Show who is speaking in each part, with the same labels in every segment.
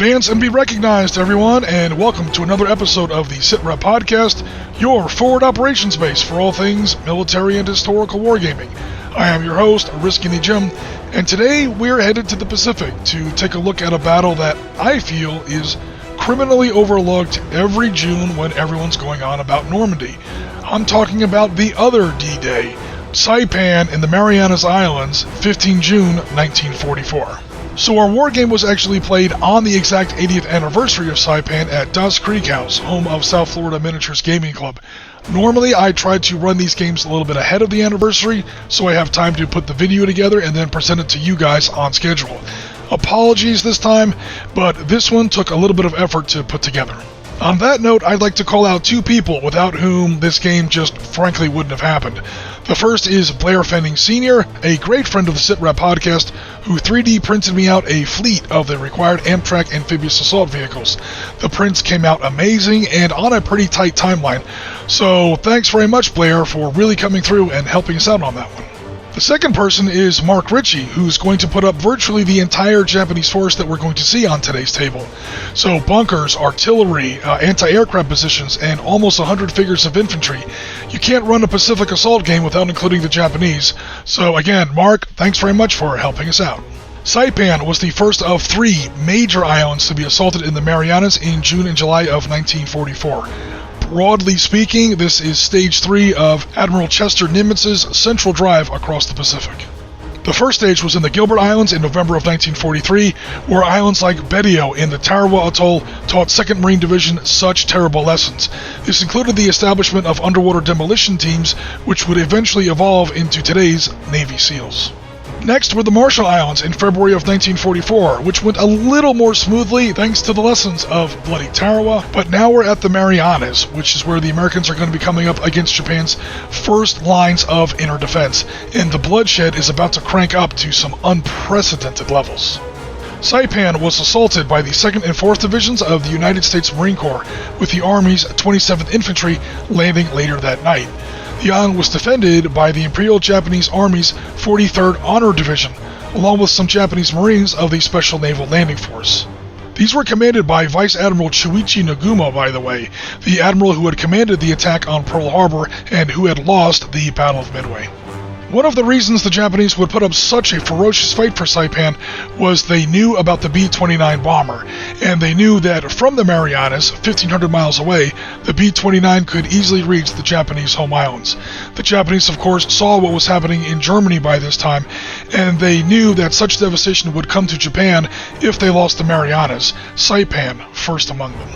Speaker 1: Advance and be recognized, everyone, and welcome to another episode of the Sitrep podcast, your forward operations base for all things military and historical wargaming. I am your host, Risky Jim, and today we're headed to the Pacific to take a look at a battle that I feel is criminally overlooked every June when everyone's going on about Normandy. I'm talking about the other D-Day, Saipan in the Mariana Islands, 15 June 1944. So our wargame was actually played on the exact 80th anniversary of Saipan at Dawes Creek House, home of South Florida Miniatures Gaming Club. Normally I try to run these games a little bit ahead of the anniversary, so I have time to put the video together and then present it to you guys on schedule. Apologies this time, but this one took a little bit of effort to put together. On that note, I'd like to call out two people without whom this game just frankly wouldn't have happened. The first is Blair Fenning Sr., a great friend of the Sitrep podcast, who 3D printed me out a fleet of the required Amtrak amphibious assault vehicles. The prints came out amazing and on a pretty tight timeline, so thanks very much, Blair, for really coming through and helping us out on that one. The second person is Mark Ritchie, who's going to put up virtually the entire Japanese force that we're going to see on today's table. So bunkers, artillery, anti-aircraft positions, and almost 100 figures of infantry. You can't run a Pacific assault game without including the Japanese. So again, Mark, thanks very much for helping us out. Saipan was the first of three major islands to be assaulted in the Marianas in June and July of 1944. Broadly speaking, this is Stage 3 of Admiral Chester Nimitz's Central Drive across the Pacific. The first stage was in the Gilbert Islands in November of 1943, where islands like Bedio in the Tarawa Atoll taught 2nd Marine Division such terrible lessons. This included the establishment of underwater demolition teams, which would eventually evolve into today's Navy SEALs. Next were the Marshall Islands in February of 1944, which went a little more smoothly thanks to the lessons of Bloody Tarawa, but now we're at the Marianas, which is where the Americans are going to be coming up against Japan's first lines of inner defense, and the bloodshed is about to crank up to some unprecedented levels. Saipan was assaulted by the 2nd and 4th Divisions of the United States Marine Corps, with the Army's 27th Infantry landing later that night. The island was defended by the Imperial Japanese Army's 43rd Honor Division, along with some Japanese Marines of the Special Naval Landing Force. These were commanded by Vice Admiral Chuichi Nagumo, by the way, the admiral who had commanded the attack on Pearl Harbor and who had lost the Battle of Midway. One of the reasons the Japanese would put up such a ferocious fight for Saipan was they knew about the B-29 bomber, and they knew that from the Marianas, 1,500 miles away, the B-29 could easily reach the Japanese home islands. The Japanese, of course, saw what was happening in Germany by this time, and they knew that such devastation would come to Japan if they lost the Marianas, Saipan first among them.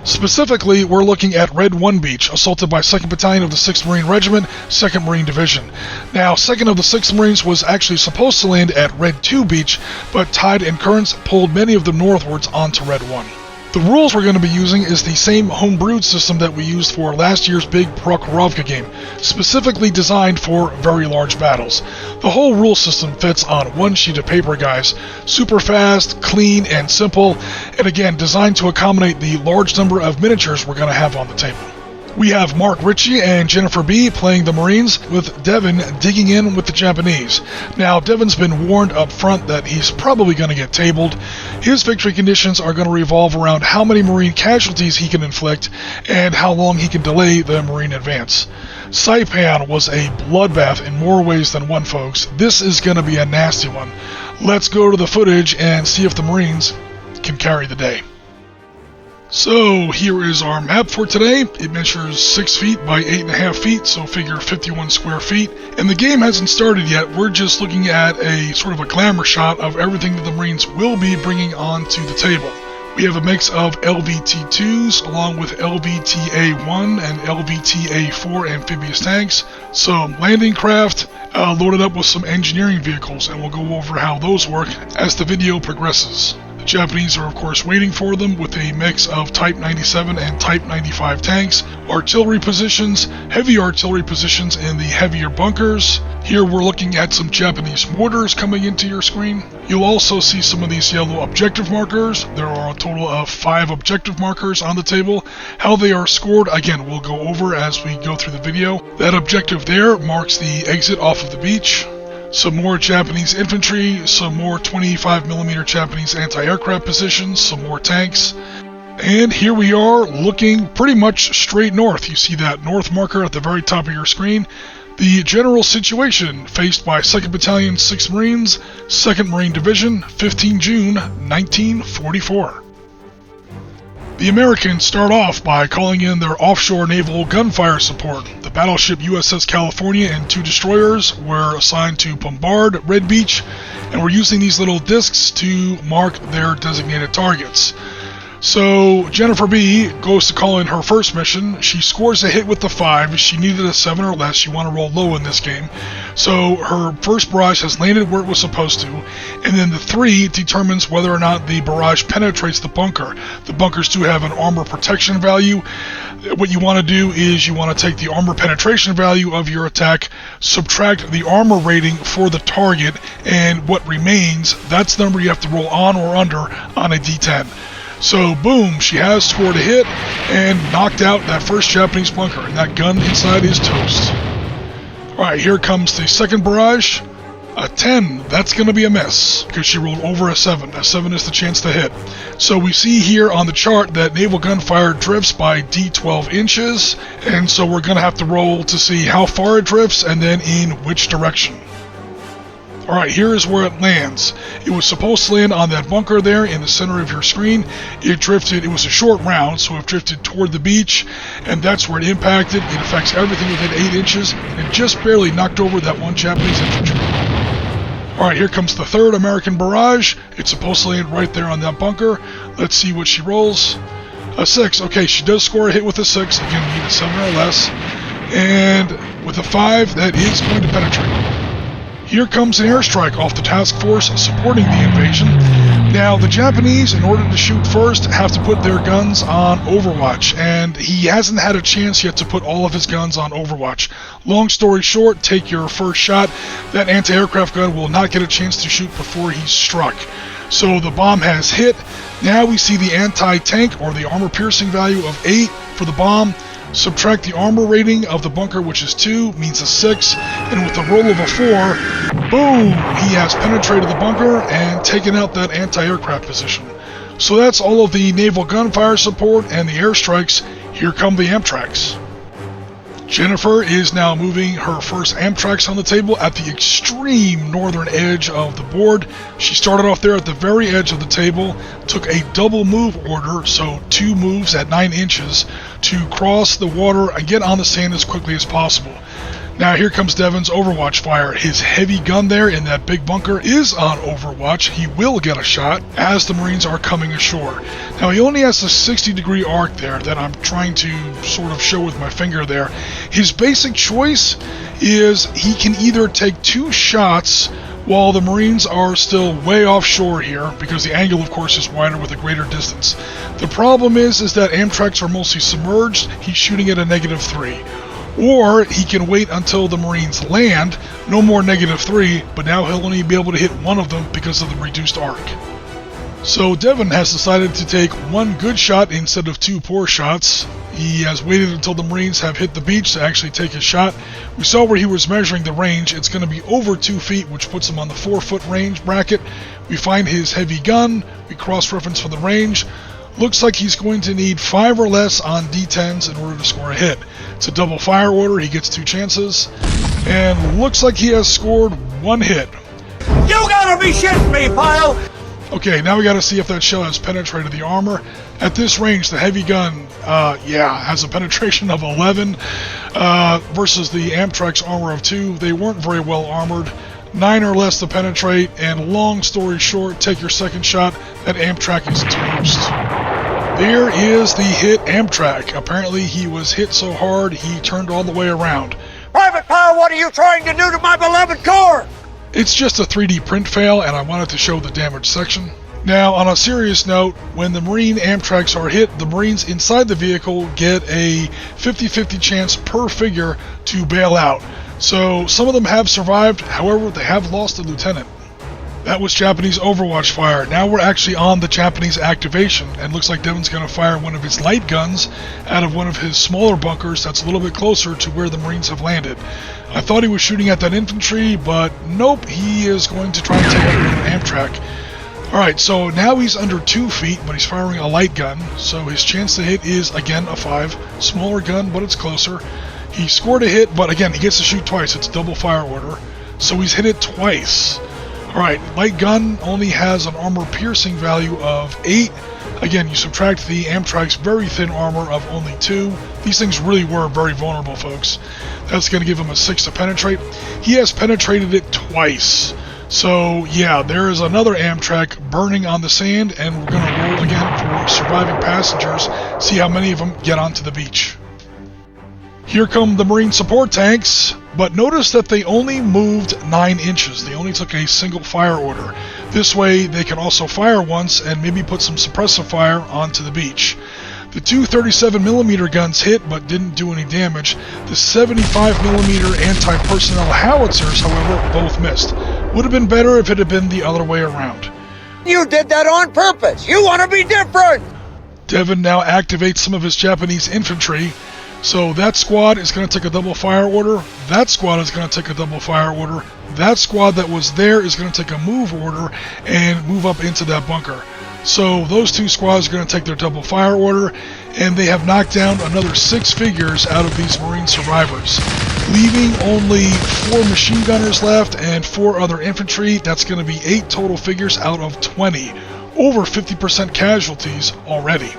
Speaker 1: Specifically, we're looking at Red 1 Beach, assaulted by 2nd Battalion of the 6th Marine Regiment, 2nd Marine Division. Now, 2nd of the 6th Marines was actually supposed to land at Red 2 Beach, but tide and currents pulled many of them northwards onto Red 1. The rules we're going to be using is the same homebrewed system that we used for last year's big Prokhorovka game, specifically designed for very large battles. The whole rule system fits on one sheet of paper, guys. Super fast, clean, and simple, and again, designed to accommodate the large number of miniatures we're going to have on the table. We have Mark Ritchie and Jennifer B. playing the Marines, with Devin digging in with the Japanese. Now, Devin's been warned up front that he's probably going to get tabled. His victory conditions are going to revolve around how many Marine casualties he can inflict and how long he can delay the Marine advance. Saipan was a bloodbath in more ways than one, folks. This is going to be a nasty one. Let's go to the footage and see if the Marines can carry the day. So here is our map for today. It measures 6 feet by 8.5 feet, so figure 51 square feet. And the game hasn't started yet. We're just looking at a sort of a glamour shot of everything that the Marines will be bringing onto the table. We have a mix of LVT-2s along with LVTA-1 and LVTA-4 amphibious tanks, some landing craft, loaded up with some engineering vehicles, and we'll go over how those work as the video progresses. The Japanese are of course waiting for them with a mix of Type 97 and Type 95 tanks, artillery positions, heavy artillery positions in the heavier bunkers. Here we're looking at some Japanese mortars coming into your screen. You'll also see some of these yellow objective markers. There are a total of 5 objective markers on the table. How they are scored, again, we'll go over as we go through the video. That objective there marks the exit off of the beach. Some more Japanese infantry, some more 25mm Japanese anti-aircraft positions, some more tanks. And here we are looking pretty much straight north. You see that north marker at the very top of your screen. The general situation faced by 2nd Battalion, 6th Marines, 2nd Marine Division, 15 June 1944. The Americans start off by calling in their offshore naval gunfire support. The battleship USS California and 2 destroyers were assigned to bombard Red Beach and were using these little discs to mark their designated targets. So Jennifer B goes to call in her first mission. She scores a hit with the 5. She needed a 7 or less. You want to roll low in this game. So her first barrage has landed where it was supposed to. And then the 3 determines whether or not the barrage penetrates the bunker. The bunkers do have an armor protection value. What you want to do is you want to take the armor penetration value of your attack, subtract the armor rating for the target, and what remains, that's the number you have to roll on or under on a D10. So boom, she has scored a hit and knocked out that first Japanese bunker, and that gun inside is toast. Alright, here comes the second barrage. A 10, that's going to be a miss, because she rolled over a 7. A 7 is the chance to hit. So we see here on the chart that naval gunfire drifts by D12 inches, and so we're going to have to roll to see how far it drifts and then in which direction. Alright, here is where it lands. It was supposed to land on that bunker there in the center of your screen. It drifted, it was a short round, so it drifted toward the beach, and that's where it impacted. It affects everything within 8 inches, and just barely knocked over that one Japanese infantry. Alright, here comes the third American barrage. It's supposed to land right there on that bunker. Let's see what she rolls. A 6. Okay, she does score a hit with a 6. Again, we need a 7 or less. And with a 5, that is going to penetrate. Here comes an airstrike off the task force supporting the invasion. Now, the Japanese, in order to shoot first, have to put their guns on Overwatch, and he hasn't had a chance yet to put all of his guns on Overwatch. Long story short, take your first shot. That anti-aircraft gun will not get a chance to shoot before he's struck. So the bomb has hit. Now we see the anti-tank, or the armor-piercing value of 8 for the bomb. Subtract the armor rating of the bunker, which is 2, means a 6, and with a roll of a 4, boom, he has penetrated the bunker and taken out that anti-aircraft position. So that's all of the naval gunfire support and the airstrikes. Here come the Amtraks. Jennifer is now moving her first Amtraks on the table at the extreme northern edge of the board. She started off there at the very edge of the table, took a double move order, so 2 moves at 9 inches, to cross the water and get on the sand as quickly as possible. Now here comes Devon's Overwatch fire. His heavy gun there in that big bunker is on Overwatch. He will get a shot as the Marines are coming ashore. Now he only has a 60-degree arc there that I'm trying to sort of show with my finger there. His basic choice is he can either take 2 shots while the Marines are still way offshore here, because the angle of course is wider with a greater distance. The problem is that Amtraks are mostly submerged. He's shooting at a -3. Or he can wait until the Marines land, no more -3, but now he'll only be able to hit 1 of them because of the reduced arc. So Devon has decided to take 1 good shot instead of 2 poor shots. He has waited until the Marines have hit the beach to actually take his shot. We saw where he was measuring the range. It's going to be over 2 feet, which puts him on the 4-foot range bracket. We find his heavy gun. We cross-reference for the range. Looks like he's going to need 5 or less on D10s in order to score a hit. It's a double fire order. He gets 2 chances. And looks like he has scored 1 hit.
Speaker 2: You gotta be shitting me, pile!
Speaker 1: Okay, now we gotta see if that shell has penetrated the armor. At this range, the heavy gun, has a penetration of 11 versus the Amtrak's armor of 2. They weren't very well armored. 9 or less to penetrate, and long story short, take your second shot. That Amtrak is toast. There is the hit Amtrak. Apparently he was hit so hard he turned all the way around.
Speaker 2: Private Pile, what are you trying to do to my beloved Corps?
Speaker 1: It's just a 3D print fail, and I wanted to show the damage section. Now, on a serious note, when the Marine Amtraks are hit, the Marines inside the vehicle get a 50-50 chance per figure to bail out. So some of them have survived, however, they have lost a lieutenant. That was Japanese Overwatch fire. Now we're actually on the Japanese activation, and looks like Devon's going to fire one of his light guns out of one of his smaller bunkers that's a little bit closer to where the Marines have landed. I thought he was shooting at that infantry, but nope, he is going to try and take out another Amtrak. Alright, so now he's under 2 feet, but he's firing a light gun, so his chance to hit is, again, a 5. Smaller gun, but it's closer. He scored a hit, but again, he gets to shoot twice. It's double fire order, so he's hit it twice. Alright, light gun only has an armor piercing value of 8. Again, you subtract the Amtrak's very thin armor of only 2. These things really were very vulnerable, folks. That's going to give him a 6 to penetrate. He has penetrated it twice. So, yeah, there is another Amtrak burning on the sand, and we're going to roll again for surviving passengers, see how many of them get onto the beach. Here come the Marine support tanks, but notice that they only moved 9 inches. They only took a single fire order. This way, they can also fire once and maybe put some suppressive fire onto the beach. The 2 37mm guns hit but didn't do any damage. The 75mm anti-personnel howitzers, however, both missed. Would have been better if it had been the other way around.
Speaker 2: You did that on purpose. You want to be different.
Speaker 1: Devon now activates some of his Japanese infantry. So that squad is going to take a double fire order. That squad is going to take a double fire order. That squad that was there is going to take a move order and move up into that bunker. So those 2 squads are going to take their double fire order, and they have knocked down another 6 figures out of these Marine survivors, leaving only 4 machine gunners left and 4 other infantry. That's going to be 8 total figures out of 20. Over 50% casualties already.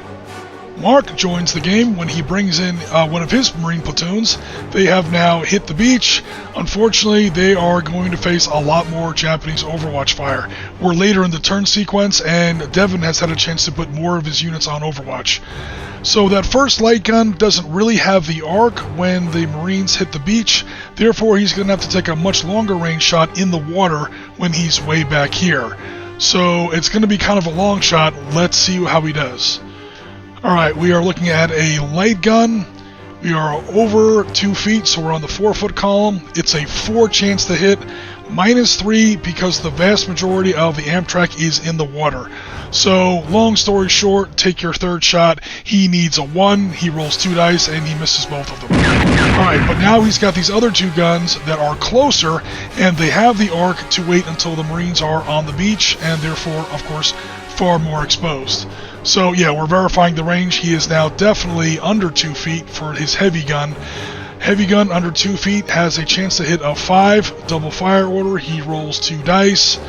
Speaker 1: Mark joins the game when he brings in one of his Marine platoons. They have now hit the beach. Unfortunately, they are going to face a lot more Japanese Overwatch fire. We're later in the turn sequence, and Devon has had a chance to put more of his units on Overwatch. So that first light gun doesn't really have the arc when the Marines hit the beach. Therefore, he's going to have to take a much longer range shot in the water when he's way back here. So it's going to be kind of a long shot. Let's see how he does. Alright, we are looking at a light gun. We are over 2 feet, so we're on the 4-foot column. It's a 4 chance to hit, -3 because the vast majority of the Amtrak is in the water. So, long story short, take your third shot. He needs a 1, he rolls 2 dice, and he misses both of them. Alright, but now he's got these other 2 guns that are closer, and they have the arc to wait until the Marines are on the beach, and therefore, of course, far more exposed. So yeah, we're verifying the range. He is now definitely under 2 feet for his heavy gun. Heavy gun under 2 feet has a chance to hit a 5, double fire order. He rolls 2 dice.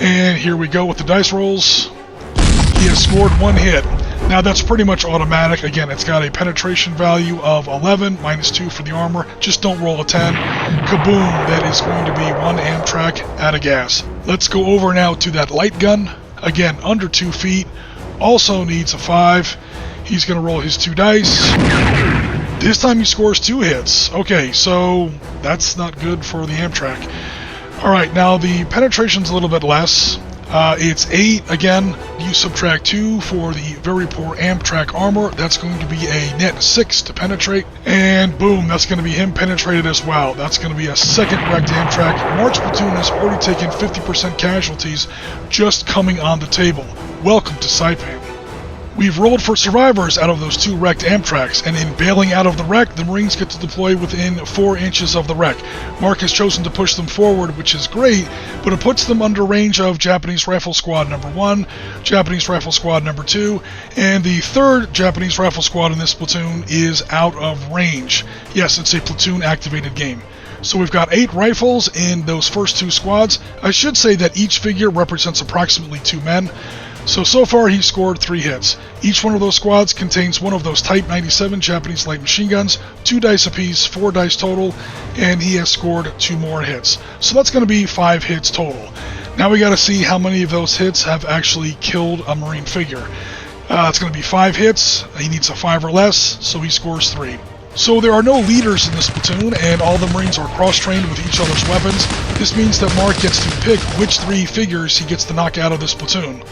Speaker 1: And here we go with the dice rolls. He has scored 1 hit. Now that's pretty much automatic. Again, it's got a penetration value of 11, -2 for the armor. Just don't roll a 10. Kaboom, that is going to be 1 Amtrak out of gas. Let's go over now to that light gun. Again, under 2 feet. Also needs a 5. He's going to roll his 2 dice. This time he scores 2 hits. Okay, so that's not good for the Amtrak. Alright, now the penetration's a little bit less. It's 8 again. You subtract 2 for the very poor Amtrak armor. That's going to be a net 6 to penetrate. And boom, that's going to be him penetrated as well. That's going to be a second wrecked Amtrak. March platoon has already taken 50% casualties just coming on the table. Welcome to Saipan. We've rolled for survivors out of those 2 wrecked Amtraks, and in bailing out of the wreck, the Marines get to deploy within 4 inches of the wreck. Mark has chosen to push them forward, which is great, but it puts them under range of Japanese Rifle Squad number 1, Japanese Rifle Squad number 2, and the 3rd Japanese Rifle Squad in this platoon is out of range. Yes, it's a platoon-activated game. So we've got 8 rifles in those first 2 squads. I should say that each figure represents approximately 2 men. So far he's scored 3 hits. Each one of those squads contains one of those Type 97 Japanese light machine guns, 2 dice apiece, 4 dice total, and he has scored 2 more hits. So that's going to be 5 hits total. Now we got to see how many of those hits have actually killed a Marine figure. It's going to be 5 hits. He needs a 5 or less, so he scores 3. So there are no leaders in this platoon, and all the Marines are cross-trained with each other's weapons. This means that Mark gets to pick which 3 figures he gets to knock out of this platoon.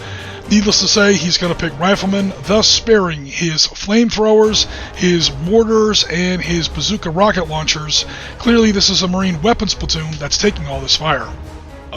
Speaker 1: Needless to say, he's going to pick riflemen, thus sparing his flamethrowers, his mortars, and his bazooka rocket launchers. Clearly this is a Marine weapons platoon that's taking all this fire.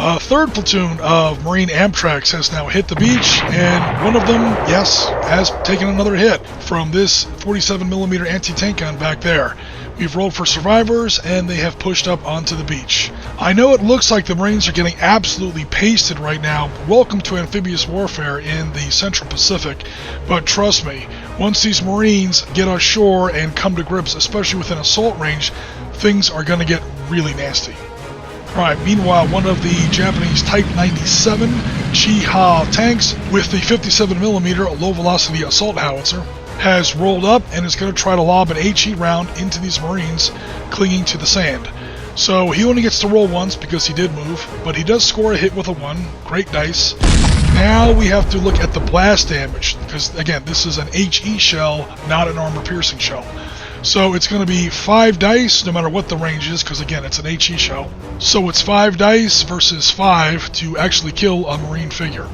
Speaker 1: A third platoon of Marine Amtraks has now hit the beach, and one of them, yes, has taken another hit from this 47mm anti-tank gun back there. We've rolled for survivors, and they have pushed up onto the beach. I know it looks like the Marines are getting absolutely pasted right now. Welcome to amphibious warfare in the Central Pacific, but trust me, once these Marines get ashore and come to grips, especially within assault range, things are going to get really nasty. Alright, meanwhile, one of the Japanese Type 97 Chi-Ha tanks with the 57mm low-velocity assault howitzer has rolled up and is going to try to lob an HE round into these Marines clinging to the sand. So he only gets to roll once because he did move, but he does score a hit with a 1. Great dice. Now we have to look at the blast damage, because again, this is an HE shell, not an armor-piercing shell. So it's going to be 5 dice, no matter what the range is, because again, it's an HE shell. So it's 5 dice versus 5 to actually kill a Marine figure.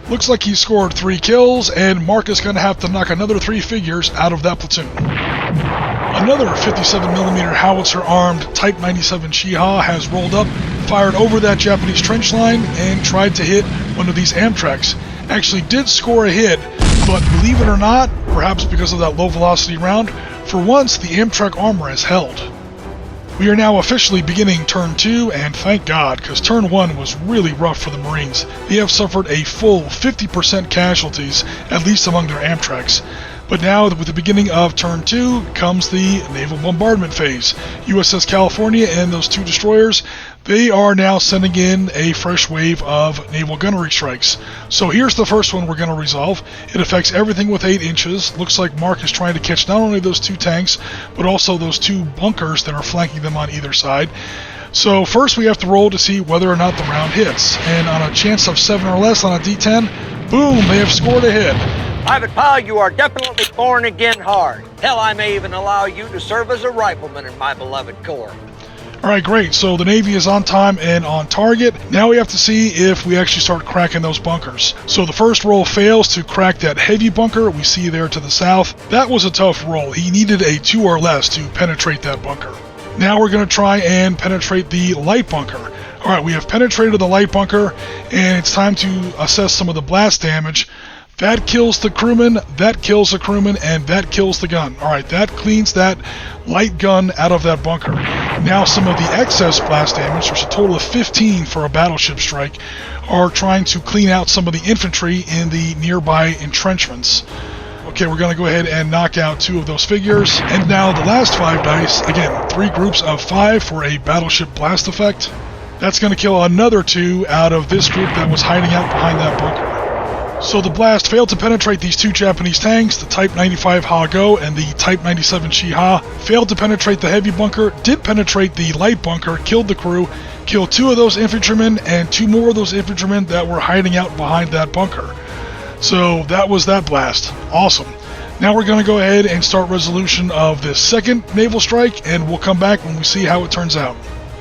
Speaker 1: Looks like he scored 3 kills, and Mark is going to have to knock another 3 figures out of that platoon. Another 57mm howitzer-armed Type 97 Chi-Ha has rolled up, fired over that Japanese trench line, and tried to hit one of these Amtraks. Actually did score a hit, but believe it or not, perhaps because of that low-velocity round, for once the Amtrak armor has held. We are now officially beginning Turn 2, and thank God, because Turn 1 was really rough for the Marines. They have suffered a full 50% casualties, at least among their Amtraks. But now, with the beginning of Turn 2, comes the naval bombardment phase. USS California and those 2 destroyers, they are now sending in a fresh wave of naval gunnery strikes. So here's the first one we're going to resolve. It affects everything with 8 inches. Looks like Mark is trying to catch not only those 2 tanks, but also those 2 bunkers that are flanking them on either side. So first we have to roll to see whether or not the round hits. And on a chance of 7 or less on a D10, boom, they have scored a hit.
Speaker 2: Private Powell, you are definitely born again hard. Hell, I may even allow you to serve as a rifleman in my beloved Corps.
Speaker 1: Alright, great. So the Navy is on time and on target. Now we have to see if we actually start cracking those bunkers. So the first roll fails to crack that heavy bunker we see there to the south. That was a tough roll. He needed a 2 or less to penetrate that bunker. Now we're going to try and penetrate the light bunker. Alright, we have penetrated the light bunker, and it's time to assess some of the blast damage. That kills the crewman, that kills the crewman, and that kills the gun. Alright, that cleans that light gun out of that bunker. Now some of the excess blast damage, there's a total of 15 for a battleship strike, are trying to clean out some of the infantry in the nearby entrenchments. Okay, we're going to go ahead and knock out 2 of those figures. And now the last 5 dice, again, 3 groups of 5 for a battleship blast effect. That's going to kill another 2 out of this group that was hiding out behind that bunker. So the blast failed to penetrate these 2 Japanese tanks, the Type 95 Ha-Go and the Type 97 Chi-Ha. Failed to penetrate the heavy bunker, did penetrate the light bunker, killed the crew, killed 2 of those infantrymen, and 2 more of those infantrymen that were hiding out behind that bunker. So that was that blast. Awesome. Now we're going to go ahead and start resolution of this second naval strike, and we'll come back when we see how it turns out.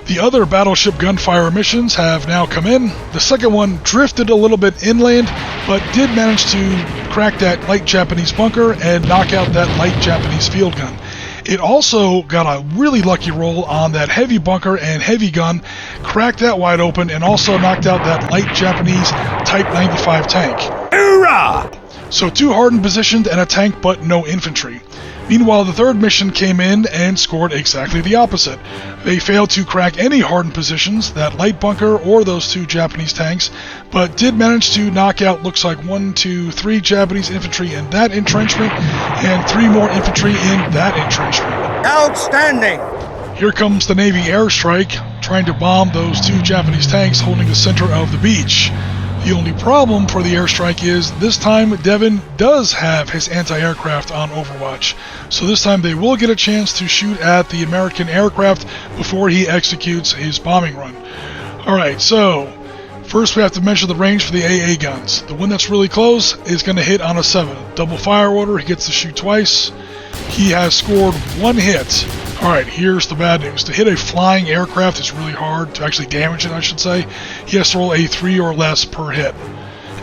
Speaker 1: The other battleship gunfire missions have now come in. The second one drifted a little bit inland, but did manage to crack that light Japanese bunker and knock out that light Japanese field gun. It also got a really lucky roll on that heavy bunker and heavy gun, cracked that wide open, and also knocked out that light Japanese Type 95 tank.
Speaker 2: Hoorah!
Speaker 1: So 2 hardened positioned and a tank, but no infantry. Meanwhile, the third mission came in and scored exactly the opposite. They failed to crack any hardened positions, that light bunker or those 2 Japanese tanks, but did manage to knock out, looks like 1, 2, 3 Japanese infantry in that entrenchment, and 3 more infantry in that entrenchment.
Speaker 2: Outstanding!
Speaker 1: Here comes the Navy airstrike, trying to bomb those 2 Japanese tanks holding the center of the beach. The only problem for the airstrike is, this time Devon does have his anti-aircraft on Overwatch, so this time they will get a chance to shoot at the American aircraft before he executes his bombing run. Alright, so first we have to measure the range for the AA guns. The one that's really close is going to hit on a 7. Double fire order, he gets to shoot twice. He has scored 1 hit. Alright, here's the bad news. To hit a flying aircraft is really hard, to actually damage it I should say. He has to roll a 3 or less per hit.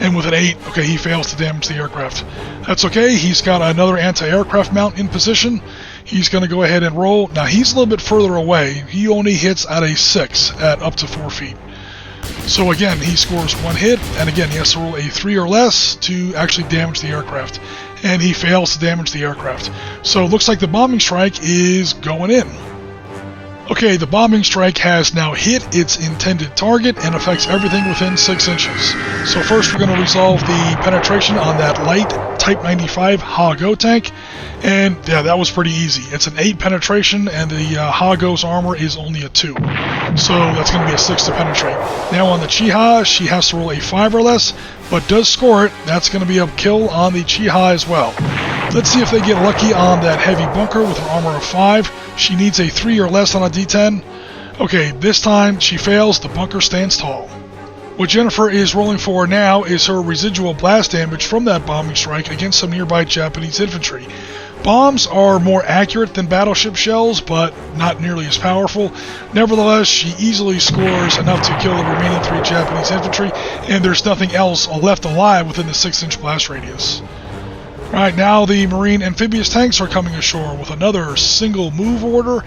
Speaker 1: And with an 8, okay, he fails to damage the aircraft. That's okay, he's got another anti-aircraft mount in position. He's going to go ahead and roll. Now he's a little bit further away. He only hits at a 6 at up to 4 feet. So again, he scores 1 hit, and again, he has to roll a 3 or less to actually damage the aircraft. And he fails to damage the aircraft. So it looks like the bombing strike is going in. Okay, the bombing strike has now hit its intended target and affects everything within 6 inches. So first we're going to resolve the penetration on that light Type 95 Ha-Go tank. And yeah, that was pretty easy. It's an 8 penetration, and the Ha-Go's armor is only a 2. So that's going to be a 6 to penetrate. Now on the Chi-Ha, she has to roll a 5 or less, but does score it. That's going to be a kill on the Chi-Ha as well. Let's see if they get lucky on that heavy bunker with an armor of 5. She needs a 3 or less on a D10. Okay, this time she fails. The bunker stands tall. What Jennifer is rolling for now is her residual blast damage from that bombing strike against some nearby Japanese infantry. Bombs are more accurate than battleship shells, but not nearly as powerful. Nevertheless, she easily scores enough to kill the remaining 3 Japanese infantry, and there's nothing else left alive within the 6-inch blast radius. Right now, the Marine amphibious tanks are coming ashore with another single move order.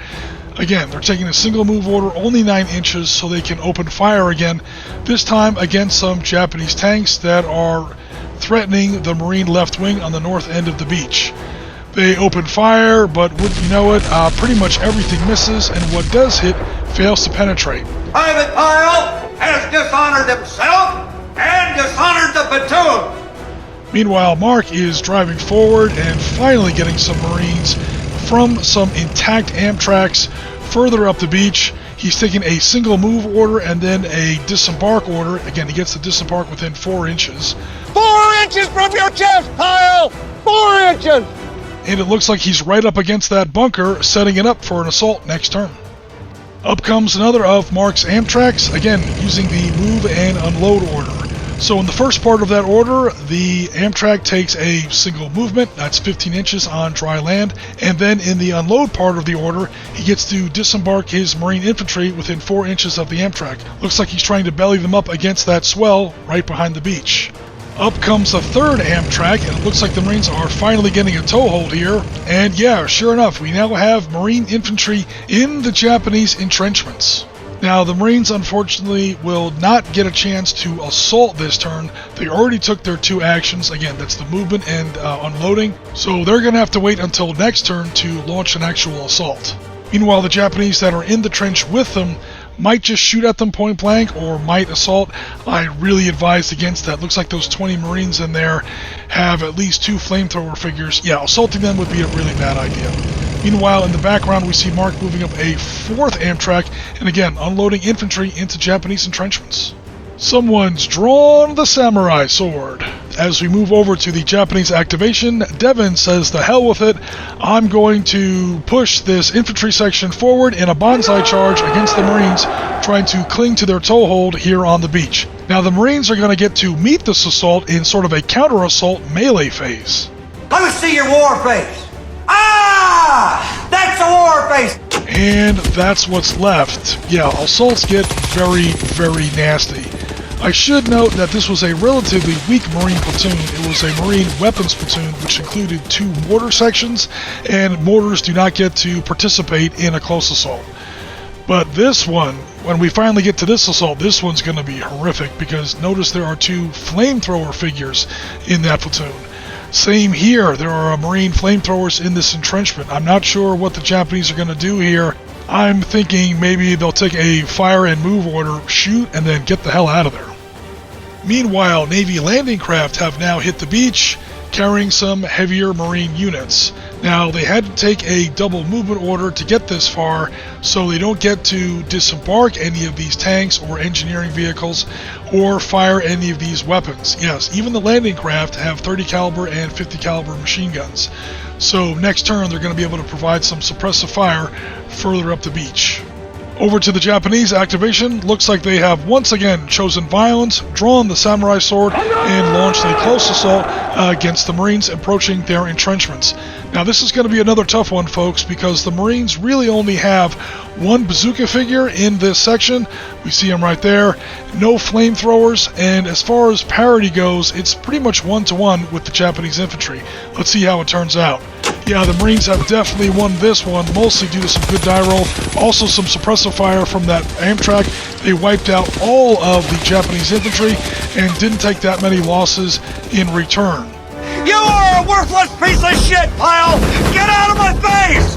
Speaker 1: Again, they're taking a single move order, only 9 inches, so they can open fire again, this time against some Japanese tanks that are threatening the Marine left wing on the north end of the beach. They open fire, but wouldn't you know it, pretty much everything misses, and what does hit fails to penetrate.
Speaker 2: Private Pyle has dishonored himself and dishonored the platoon.
Speaker 1: Meanwhile, Mark is driving forward and finally getting some Marines from some intact Amtraks further up the beach. He's taking a single move order and then a disembark order. Again, he gets to disembark within 4 inches.
Speaker 2: 4 inches from your chest, Pyle! 4 inches!
Speaker 1: And it looks like he's right up against that bunker, setting it up for an assault next turn. Up comes another of Mark's Amtraks, again using the move and unload order. So in the first part of that order, the Amtrak takes a single movement, that's 15 inches on dry land, and then in the unload part of the order, he gets to disembark his Marine infantry within 4 inches of the Amtrak. Looks like he's trying to belly them up against that swell right behind the beach. Up comes the third Amtrak, and it looks like the Marines are finally getting a toehold here. And yeah, sure enough, we now have Marine infantry in the Japanese entrenchments. Now, the Marines, unfortunately, will not get a chance to assault this turn. They already took their 2 actions. Again, that's the movement and unloading. So they're going to have to wait until next turn to launch an actual assault. Meanwhile, the Japanese that are in the trench with them might just shoot at them point blank or might assault. I really advised against that. Looks like those 20 Marines in there have at least 2 flamethrower figures. Yeah, assaulting them would be a really bad idea. Meanwhile, in the background, we see Mark moving up a 4th Amtrak, and again, unloading infantry into Japanese entrenchments. Someone's drawn the samurai sword. As we move over to the Japanese activation, Devin says the hell with it. I'm going to push this infantry section forward in a bonsai charge against the Marines trying to cling to their toehold here on the beach. Now the Marines are going to get to meet this assault in sort of a counter-assault melee phase.
Speaker 2: Let me see your war face. Ah! That's a war face!
Speaker 1: And that's what's left. Yeah, assaults get very, very nasty. I should note that this was a relatively weak Marine platoon. It was a Marine weapons platoon which included 2 mortar sections, and mortars do not get to participate in a close assault. But this one, when we finally get to this assault, this one's going to be horrific because notice there are 2 flamethrower figures in that platoon. Same here, there are Marine flamethrowers in this entrenchment. I'm not sure what the Japanese are going to do here. I'm thinking maybe they'll take a fire and move order, shoot, and then get the hell out of there. Meanwhile, Navy landing craft have now hit the beach, carrying some heavier Marine units. Now, they had to take a double movement order to get this far, so they don't get to disembark any of these tanks or engineering vehicles, or fire any of these weapons. Yes, even the landing craft have 30 caliber and 50 caliber machine guns. So next turn, they're going to be able to provide some suppressive fire further up the beach. Over to the Japanese activation, looks like they have once again chosen violence, drawn the samurai sword, and launched a close assault against the Marines approaching their entrenchments. Now this is going to be another tough one, folks, because the Marines really only have 1 bazooka figure in this section. We see him right there. No flamethrowers, and as far as parity goes, it's pretty much 1-to-1 with the Japanese infantry. Let's see how it turns out. Yeah, the Marines have definitely won this one, mostly due to some good die roll, also some suppressive fire from that Amtrak. They wiped out all of the Japanese infantry and didn't take that many losses in return.
Speaker 3: You are a worthless piece of shit, pal! Get out of my face!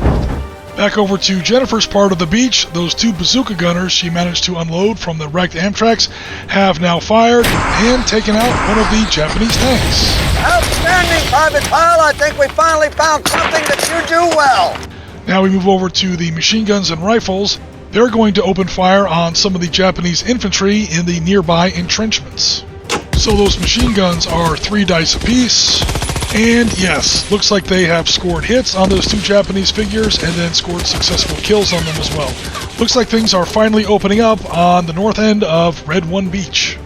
Speaker 1: Back over to Jennifer's part of the beach, those two bazooka gunners she managed to unload from the wrecked Amtraks have now fired and taken out one of the Japanese tanks.
Speaker 2: Outstanding, Private Pyle. I think we finally found something that you do well.
Speaker 1: Now we move over to the machine guns and rifles. They're going to open fire on some of the Japanese infantry in the nearby entrenchments. So those machine guns are 3 dice apiece. And yes, looks like they have scored hits on those 2 Japanese figures and then scored successful kills on them as well. Looks like things are finally opening up on the north end of Red 1 Beach.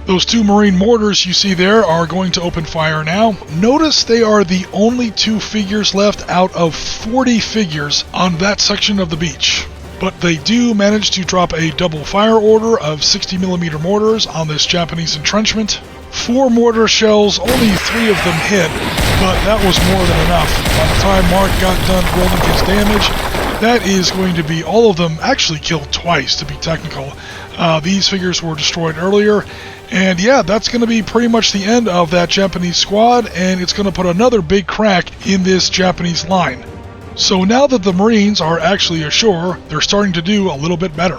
Speaker 1: Those 2 Marine mortars you see there are going to open fire now. Notice they are the only 2 figures left out of 40 figures on that section of the beach. But they do manage to drop a double fire order of 60mm mortars on this Japanese entrenchment. 4 mortar shells, only 3 of them hit, but that was more than enough. By the time Mark got done rolling his damage, that is going to be all of them actually killed twice, to be technical. These figures were destroyed earlier, and yeah, that's going to be pretty much the end of that Japanese squad, and it's going to put another big crack in this Japanese line. So now that the Marines are actually ashore, they're starting to do a little bit better.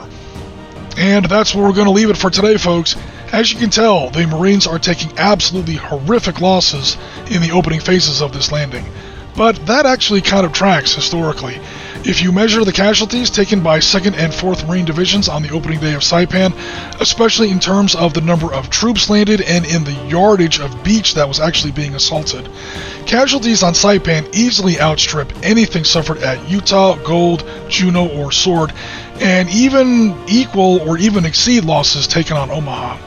Speaker 1: And that's where we're going to leave it for today, folks. As you can tell, the Marines are taking absolutely horrific losses in the opening phases of this landing. But that actually kind of tracks historically. If you measure the casualties taken by 2nd and 4th Marine Divisions on the opening day of Saipan, especially in terms of the number of troops landed and in the yardage of beach that was actually being assaulted, casualties on Saipan easily outstrip anything suffered at Utah, Gold, Juno, or Sword, and even equal or even exceed losses taken on Omaha.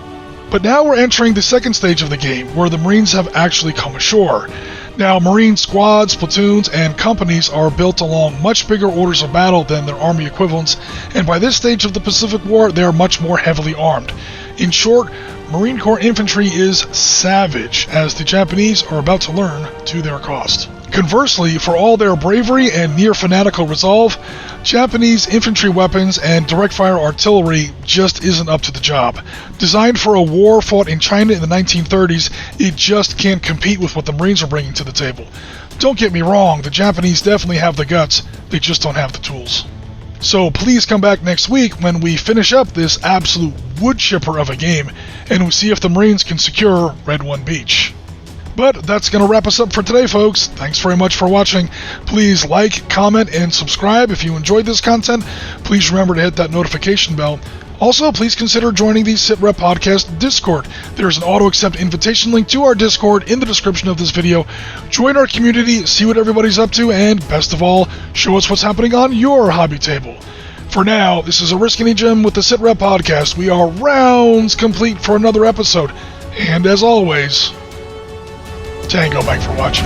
Speaker 1: But now we're entering the second stage of the game, where the Marines have actually come ashore. Now, Marine squads, platoons, and companies are built along much bigger orders of battle than their army equivalents, and by this stage of the Pacific War, they are much more heavily armed. In short, Marine Corps infantry is savage, as the Japanese are about to learn to their cost. Conversely, for all their bravery and near-fanatical resolve, Japanese infantry weapons and direct-fire artillery just isn't up to the job. Designed for a war fought in China in the 1930s, it just can't compete with what the Marines are bringing to the table. Don't get me wrong, the Japanese definitely have the guts, they just don't have the tools. So please come back next week when we finish up this absolute wood chipper of a game, and we see if the Marines can secure Red 1 Beach. But that's going to wrap us up for today, folks. Thanks very much for watching. Please like, comment, and subscribe if you enjoyed this content. Please remember to hit that notification bell. Also, please consider joining the Sitrep Podcast Discord. There's an auto-accept invitation link to our Discord in the description of this video. Join our community, see what everybody's up to, and best of all, show us what's happening on your hobby table. For now, this is Risky Jim with the Sitrep Podcast. We are rounds complete for another episode. And as always, Tango, thanks for watching.